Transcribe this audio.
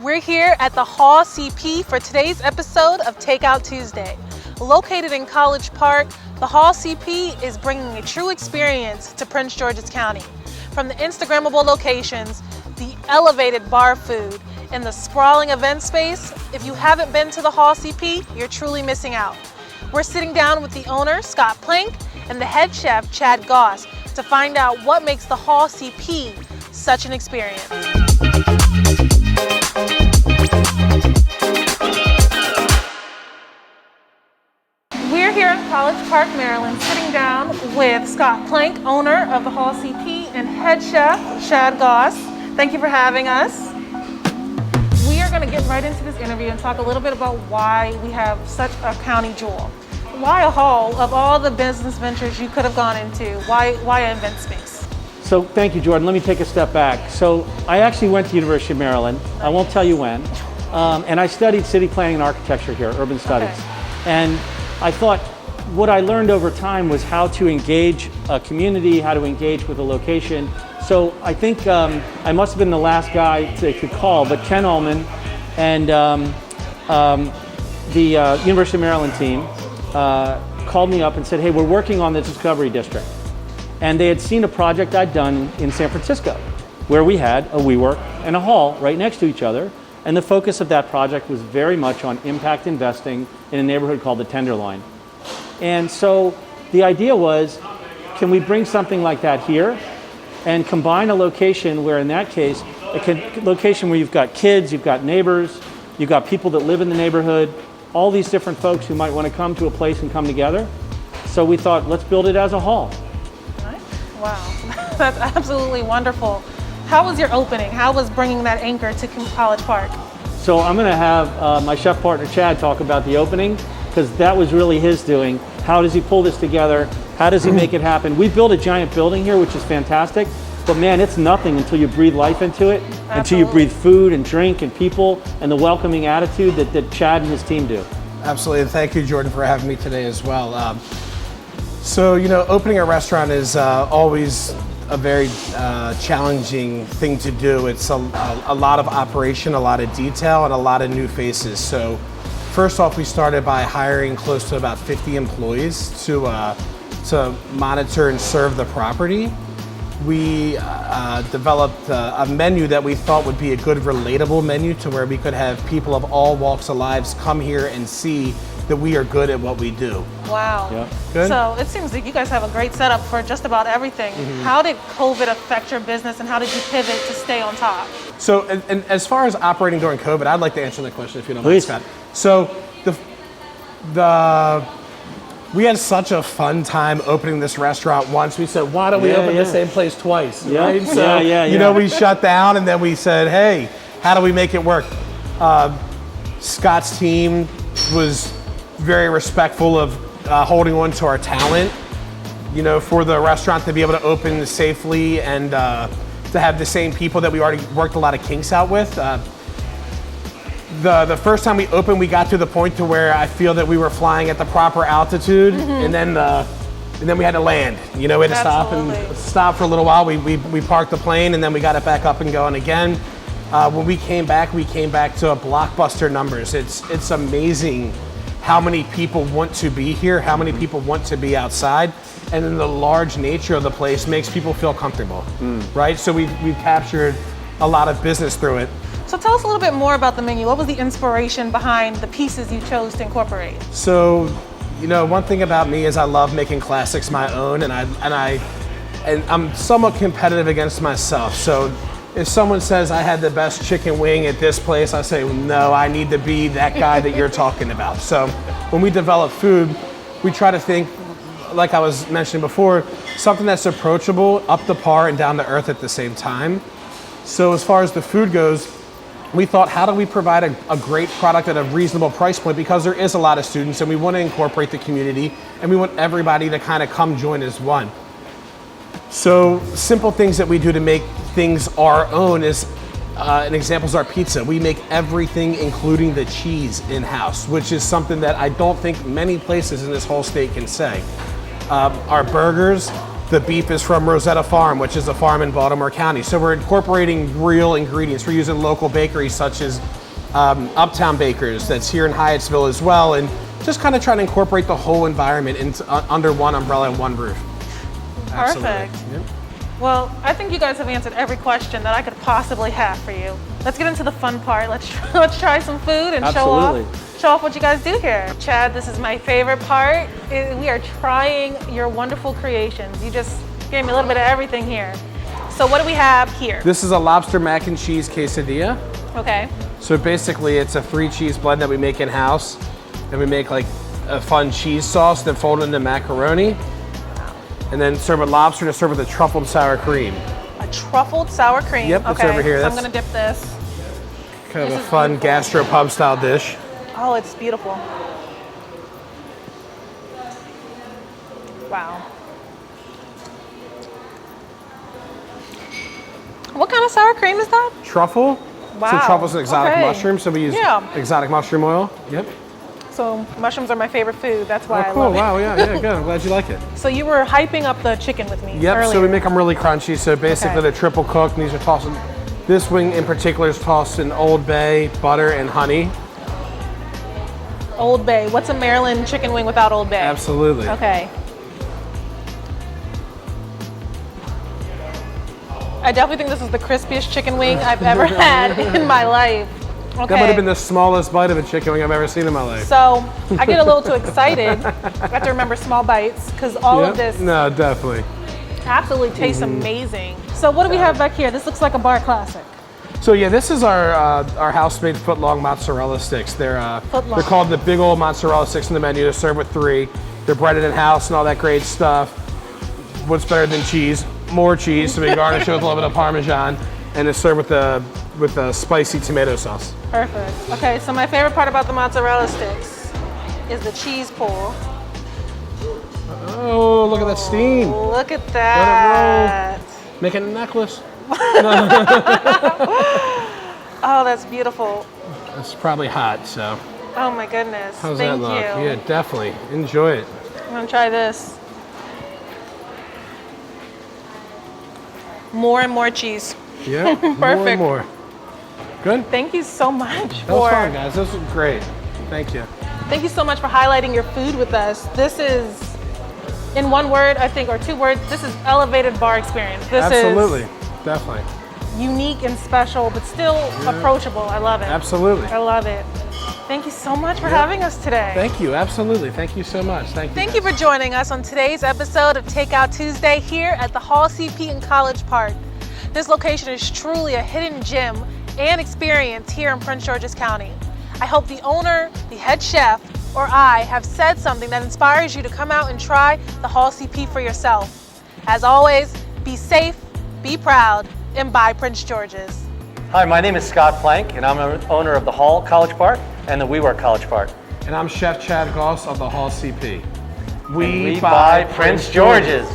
We're here at the Hall CP for today's episode of Takeout Tuesday. Located in College Park, the Hall CP is bringing a true experience to Prince George's County. From the Instagrammable locations, the elevated bar food, and the sprawling event space, if you haven't been to the Hall CP, you're truly missing out. We're sitting down with the owner, Scott Plank, and the head chef, Chad Gauss, to find out what makes the Hall CP such an experience. We're here in College Park, Maryland, sitting down with Scott Plank, owner of the Hall CP, and head chef, Chad Gauss. Thank you for having us. We are going to get right into this interview and talk a little bit about why we have such a county jewel. Why a hall? Of all the business ventures you could have gone into, why an event space? So thank you, Jordan. Let me take a step back. So I actually went to University of Maryland. I won't tell you when. And I studied city planning and architecture here, urban studies. Okay. And I thought what I learned over time was how to engage a community, how to engage with a location. So I think I must have been the last guy to call, but Ken Ullman and the University of Maryland team called me up and said, hey, we're working on the Discovery District. And they had seen a project I'd done in San Francisco where we had a WeWork and a hall right next to each other. And the focus of that project was very much on impact investing in a neighborhood called the Tenderloin. And so the idea was, can we bring something like that here and combine a location where, in that case, a location where you've got kids, you've got neighbors, you've got people that live in the neighborhood, all these different folks who might want to come to a place and come together. So we thought, let's build it as a hall. Wow, that's absolutely wonderful. How was your opening? How was bringing that anchor to College Park? So I'm going to have my chef partner Chad talk about the opening, because that was really his doing. How does he pull this together? How does he make it happen? We built a giant building here, which is fantastic, but man, it's nothing until you breathe life into it, Absolutely. Until you breathe food and drink and people and the welcoming attitude that Chad and his team do. Absolutely, and thank you, Jordan, for having me today as well. So, you know, opening a restaurant is always a very challenging thing to do. It's a lot of operation, a lot of detail, and a lot of new faces. So first off, we started by hiring close to about 50 employees to monitor and serve the property. We developed a menu that we thought would be a good relatable menu to where we could have people of all walks of lives come here and see that we are good at what we do. Wow. Yep. Good. So it seems like you guys have a great setup for just about everything. How did COVID affect your business and how did you pivot to stay on top? So, and as far as operating during COVID, I'd like to answer that question if you don't mind, Please. Scott. So, we had such a fun time opening this restaurant once. We said, why don't we open the same place twice? Yeah. Right? So, you know, we shut down and then we said, hey, how do we make it work? Scott's team was very respectful of holding on to our talent, you know, for the restaurant to be able to open safely and to have the same people that we already worked a lot of kinks out with. The first time we opened, we got to the point to where I feel that we were flying at the proper altitude, and then we had to land. You know, we had to stop for a little while. We parked the plane, and then we got it back up and going again. When we came back to blockbuster numbers. It's amazing how many people want to be here, how many people want to be outside, and then the large nature of the place makes people feel comfortable, right? So we've captured a lot of business through it. So tell us a little bit more about the menu. What was the inspiration behind the pieces you chose to incorporate? So, you know, one thing about me is I love making classics my own, and I'm somewhat competitive against myself. So if someone says I had the best chicken wing at this place, I say, no, I need to be that guy that you're talking about. So when we develop food, we try to think, like I was mentioning before, something that's approachable, up to par, and down to earth at the same time. So as far as the food goes, we thought, how do we provide a great product at a reasonable price point? Because there is a lot of students and we want to incorporate the community and we want everybody to kind of come join as one. So simple things that we do to make things our own is, an example is our pizza. We make everything, including the cheese, in-house, which is something that I don't think many places in this whole state can say. Our burgers, The beef is from Rosetta Farm, which is a farm in Baltimore County. So we're incorporating real ingredients. We're using local bakeries such as Uptown Bakers that's here in Hyattsville as well, and just kind of trying to incorporate the whole environment into, under one umbrella and one roof. Perfect. Yep. Well, I think you guys have answered every question that I could possibly have for you. Let's get into the fun part. Let's try some food and Absolutely. show off what you guys do here. Chad, this is my favorite part. We are trying your wonderful creations. You just gave me a little bit of everything here. So what do we have here? This is a lobster mac and cheese quesadilla. Okay. So basically it's a 3-cheese blend that we make in-house, and we make like a fun cheese sauce, then fold it into macaroni, and then serve with lobster to serve with a truffled sour cream. A truffled sour cream. Yep, it's okay. over here. So I'm That's gonna dip this. kind of This a is fun beautiful. gastro pub style dish. Oh, it's beautiful. Wow. What kind of sour cream is that? Truffle. Wow. So truffle's an exotic Okay. mushroom, so we use exotic mushroom oil. Yep. So mushrooms are my favorite food. That's why I Oh, cool. love it. Wow, yeah, good. I'm glad you like it. So you were hyping up the chicken with me Yep, earlier. so we make them really crunchy. So basically Okay. they're triple cooked, and these are tossed in, this wing in particular is tossed in Old Bay, butter, and honey. Old Bay. What's a Maryland chicken wing without Old Bay? Absolutely. Okay. I definitely think this is the crispiest chicken wing I've ever had in my life. Okay. That would have been the smallest bite of a chicken wing I've ever seen in my life. So I get a little too excited. I have to remember small bites because all Yep. of this No, definitely. absolutely tastes amazing. So what do we have back here? This looks like a bar classic. So yeah, this is our house-made foot-long mozzarella sticks. They're Foot-long. they're called the big old mozzarella sticks in the menu. They're served with 3. They're breaded in house and all that great stuff. What's better than cheese? More cheese. So we garnish it with a little bit of Parmesan, and it's served with a spicy tomato sauce. Perfect. Okay, so my favorite part about the mozzarella sticks is the cheese pull. Oh, look at that steam! Look at that. Making a necklace. Oh, that's beautiful. It's probably hot, so Oh my goodness. how's Thank that look? you. Yeah, definitely. Enjoy it. I'm gonna try this. More and more cheese. Yeah, more and Perfect. more. Good. Thank you so much That was for fun, guys. This was great. Thank you. Thank you so much for highlighting your food with us. This is, in one word, I think, or 2 words, this is elevated bar experience. This Absolutely. Definitely. is unique and special, but still approachable. I love it. Absolutely. I love it. Thank you so much for having us today. Thank you. Absolutely. Thank you so much. Thank you. Thank you for joining us on today's episode of Takeout Tuesday here at the Hall CP in College Park. This location is truly a hidden gem and experience here in Prince George's County. I hope the owner, the head chef, or I have said something that inspires you to come out and try the Hall CP for yourself. As always, be safe, be proud, and buy Prince George's. Hi, my name is Scott Plank, and I'm the owner of the Hall College Park and the WeWork College Park. And I'm Chef Chad Gauss of the Hall CP. We buy Prince George's.